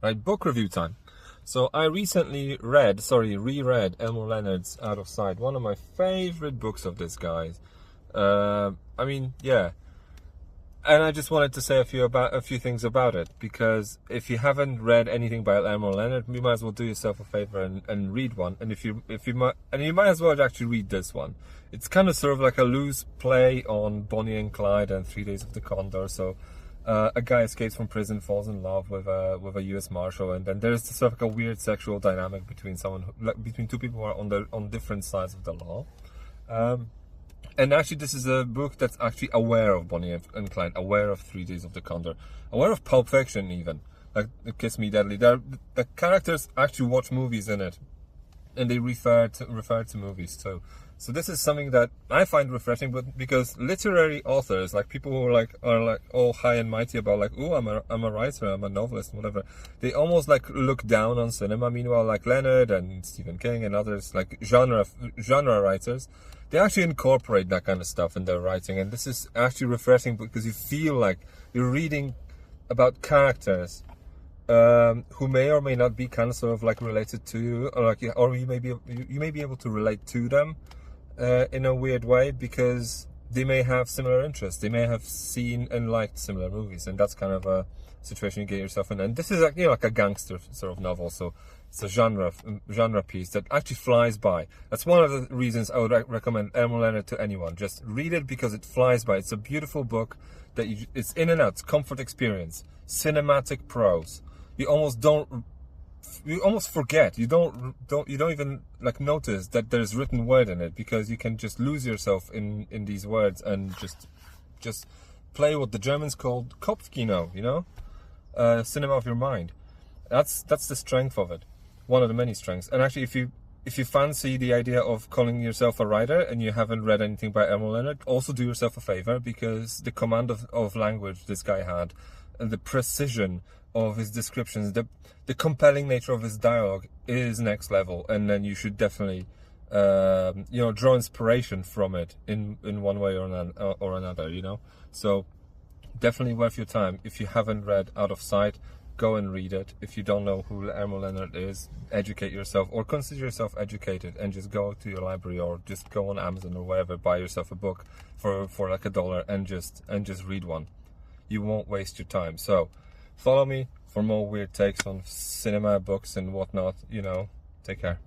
Right, book review time. So I recently reread Elmore Leonard's Out of Sight, one of my favorite books of this guy's. I mean, yeah. And I just wanted to say a few things about it, because if you haven't read anything by Elmore Leonard, you might as well do yourself a favor and read one. And you might as well actually read this one. It's kind of sort of like a loose play on Bonnie and Clyde and 3 Days of the Condor. So a guy escapes from prison, falls in love with a U.S. Marshal, and then there's sort of like a weird sexual dynamic between between two people who are on different sides of the law. And actually, this is a book that's actually aware of Bonnie and Clyde, aware of 3 Days of the Condor, aware of Pulp Fiction even, like Kiss Me Deadly. The characters actually watch movies in it, and they refer to movies too. So this is something that I find refreshing, but because literary authors, like people who are all high and mighty about like, oh, I'm a writer, I'm a novelist, whatever, they almost like look down on cinema. Meanwhile, like Leonard and Stephen King and others, like genre writers, they actually incorporate that kind of stuff in their writing, and this is actually refreshing because you feel like you're reading about characters who may or may not be kind of sort of like related to you, or you may be able to relate to them in a weird way, because they may have similar interests, they may have seen and liked similar movies, and that's kind of a situation you get yourself in. And this is like, like a gangster sort of novel, so it's a genre piece that actually flies by. That's one of the reasons I would recommend Elmore Leonard to anyone. Just read it because it flies by. It's a beautiful book that it's in and out. It's comfort experience, cinematic prose. You almost forget. You don't even like notice that there's written word in it, because you can just lose yourself in these words and just play what the Germans called Kopfkino, cinema of your mind. That's the strength of it, one of the many strengths. And actually, if you fancy the idea of calling yourself a writer and you haven't read anything by Elmore Leonard, also do yourself a favor, because the command of language this guy had, and the precision of his descriptions, the compelling nature of his dialogue is next level. And then you should definitely draw inspiration from it in one way or another. So definitely worth your time. If you haven't read Out of Sight, go and read it. If you don't know who Elmore Leonard is, educate yourself, or consider yourself educated, and just go to your library or just go on Amazon or wherever, buy yourself a book for like $1 and just read one. You won't waste your time. So follow me for more weird takes on cinema, books and whatnot. Take care.